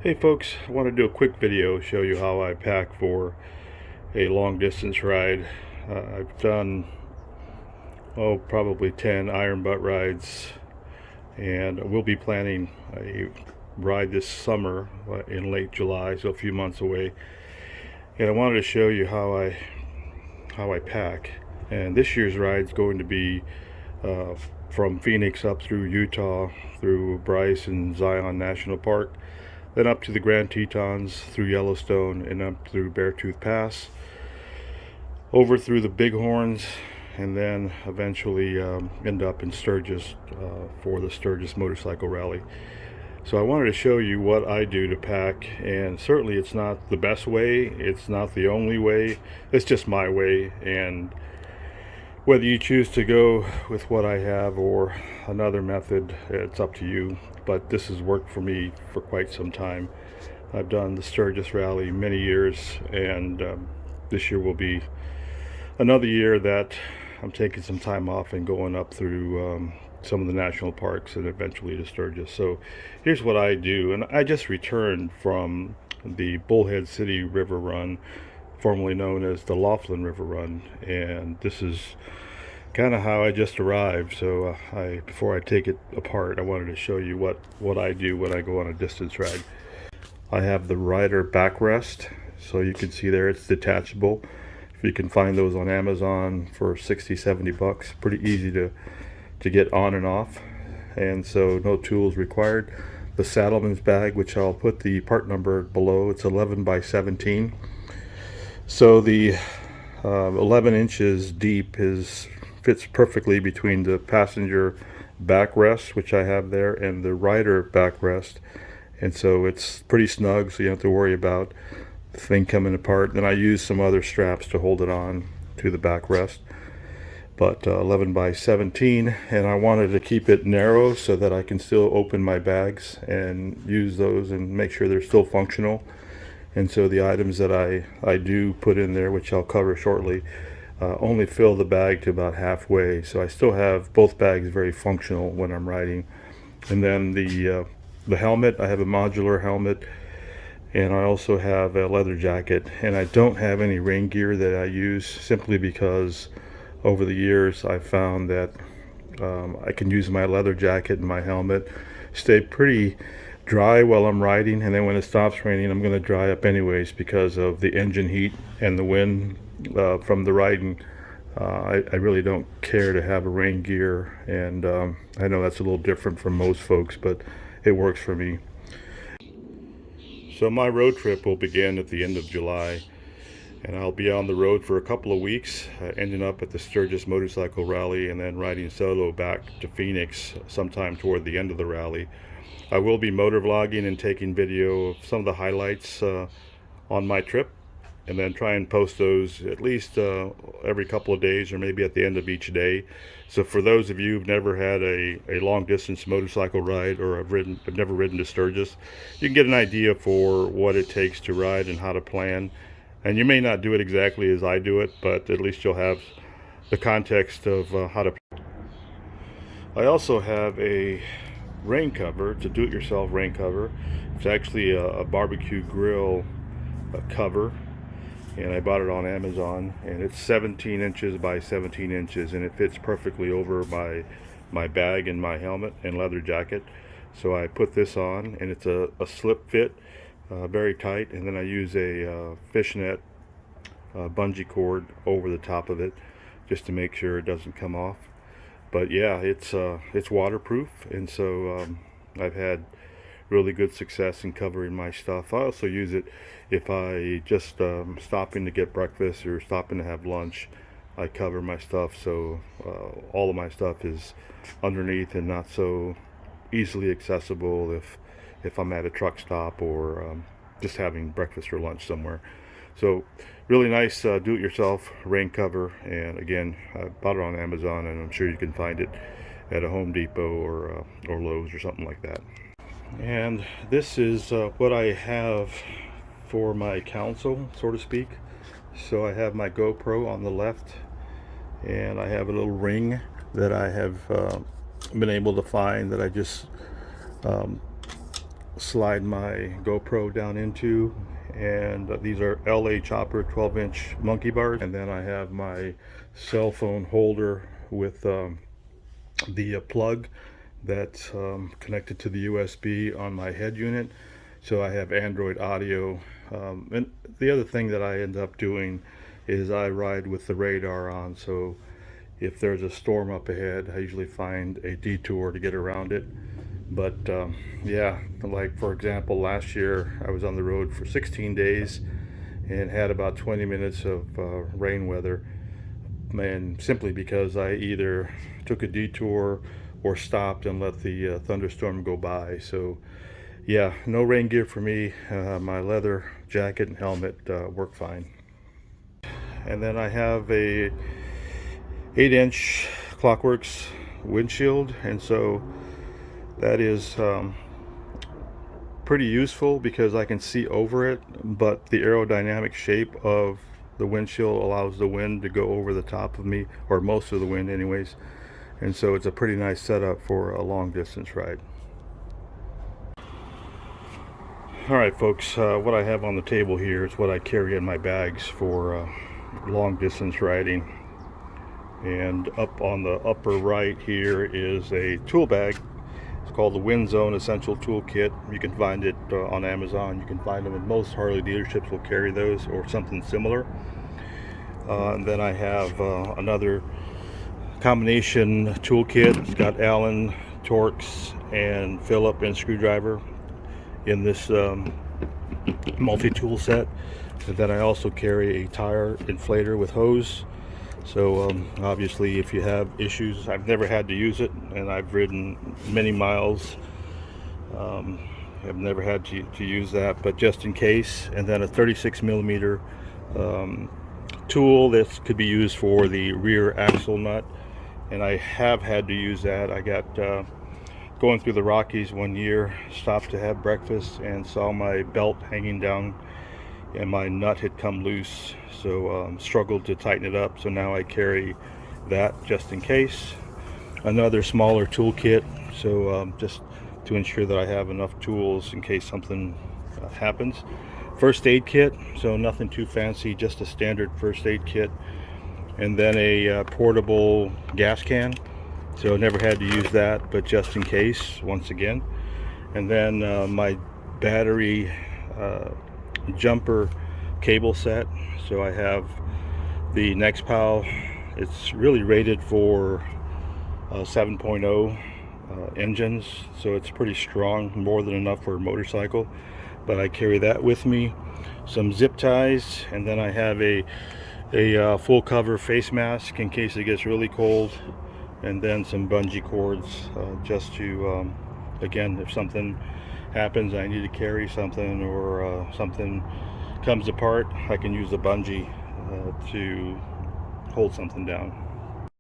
Hey folks, I want to do a quick video, show you how I pack for a long distance ride. I've done, probably 10 iron butt rides, and we'll be planning a ride this summer in late July, so a few months away. And I wanted to show you how I pack. And this year's ride is going to be uh, from Phoenix up through Utah, through Bryce and Zion National Park, then up to the Grand Tetons, through Yellowstone, and up through Beartooth Pass, over through the Bighorns, and then eventually end up in Sturgis for the Sturgis Motorcycle Rally. So I wanted to show you what I do to pack, and certainly it's not the best way, it's not the only way, it's just my way. And whether you choose to go with what I have or another method, it's up to you. But this has worked for me for quite some time. I've done the Sturgis Rally many years, and this year will be another year that I'm taking some time off and going up through some of the national parks and eventually to Sturgis. So here's what I do. And I just returned from the Bullhead City River Run, formerly known as the Laughlin River Run, and this is kind of how I just arrived. So before I take it apart, I wanted to show you what I do when I go on a distance ride. I have the rider backrest, so you can see there it's detachable. If you can find those on Amazon for 60-70 bucks, pretty easy to get on and off, and so no tools required. The Saddleman's bag, which I'll put the part number below, it's 11 by 17. So the 11 inches deep fits perfectly between the passenger backrest, which I have there, and the rider backrest, and so it's pretty snug, so you don't have to worry about the thing coming apart. Then I use some other straps to hold it on to the backrest, but 11 by 17, and I wanted to keep it narrow so that I can still open my bags and use those and make sure they're still functional. And so the items that I do put in there, which I'll cover shortly, only fill the bag to about halfway, so I still have both bags very functional when I'm riding. And then the helmet, I have a modular helmet, and I also have a leather jacket, and I don't have any rain gear that I use, simply because over the years I've found that I can use my leather jacket and my helmet, stay pretty dry while I'm riding, and then when it stops raining I'm going to dry up anyways because of the engine heat and the wind from the riding. I really don't care to have a rain gear, and I know that's a little different from most folks, but it works for me. So my road trip will begin at the end of July, and I'll be on the road for a couple of weeks, ending up at the Sturgis Motorcycle Rally and then riding solo back to Phoenix sometime toward the end of the rally. I will be motor vlogging and taking video of some of the highlights on my trip, and then try and post those at least every couple of days, or maybe at the end of each day. So for those of you who've never had a long distance motorcycle ride, or have never ridden to Sturgis, you can get an idea for what it takes to ride and how to plan. And you may not do it exactly as I do it, but at least you'll have the context of how to. I also have a rain cover. It's a do-it-yourself rain cover. It's actually a barbecue grill cover, and I bought it on Amazon, and it's 17 inches by 17 inches, and it fits perfectly over my bag and my helmet and leather jacket. So I put this on, and it's a slip fit, very tight, and then I use a fishnet bungee cord over the top of it just to make sure it doesn't come off. But yeah, it's waterproof, and so I've had really good success in covering my stuff. I also use it if I just stopping to get breakfast or stopping to have lunch. I cover my stuff, so all of my stuff is underneath and not so easily accessible if I'm at a truck stop or just having breakfast or lunch somewhere. So really nice do-it-yourself rain cover, and again, I bought it on Amazon, and I'm sure you can find it at a Home Depot or Lowe's or something like that. And this is what I have for my counsel, so to speak. So I have my GoPro on the left, and I have a little ring that I have been able to find that I just slide my GoPro down into. And these are LA Chopper 12-inch monkey bars. And then I have my cell phone holder with the plug that's connected to the USB on my head unit. So I have Android audio. And the other thing that I end up doing is I ride with the radar on. So if there's a storm up ahead, I usually find a detour to get around it. But yeah, like for example, last year I was on the road for 16 days and had about 20 minutes of rain weather, and simply because I either took a detour or stopped and let the thunderstorm go by. So yeah, no rain gear for me. My leather jacket and helmet work fine. And then I have a 8-inch Clockworks windshield, and so that is pretty useful because I can see over it, but the aerodynamic shape of the windshield allows the wind to go over the top of me, or most of the wind anyways, and so it's a pretty nice setup for a long distance ride. Alright folks, what I have on the table here is what I carry in my bags for long distance riding. And up on the upper right here is a tool bag. It's called the Wind Zone Essential Toolkit. You can find it on Amazon. You can find them in most Harley dealerships will carry those or something similar. And then I have another combination toolkit. It's got Allen, Torx, and Phillip and screwdriver in this multi-tool set. And then I also carry a tire inflator with hose. So obviously if you have issues, I've never had to use it, and I've ridden many miles. I've never had to use that, but just in case. And then a 36 millimeter tool that could be used for the rear axle nut, and I have had to use that. I got going through the Rockies one year, stopped to have breakfast and saw my belt hanging down and my nut had come loose, so struggled to tighten it up. So now I carry that just in case. Another smaller toolkit, so just to ensure that I have enough tools in case something happens. First aid kit, so nothing too fancy, just a standard first aid kit. And then a portable gas can, so never had to use that, but just in case, once again. And then my battery jumper cable set. So I have the NextPal. It's really rated for 7.0 engines, so it's pretty strong, more than enough for a motorcycle, but I carry that with me. Some zip ties, and then I have a full cover face mask in case it gets really cold, and then some bungee cords just to again, if something happens, I need to carry something, or something comes apart, I can use the bungee to hold something down.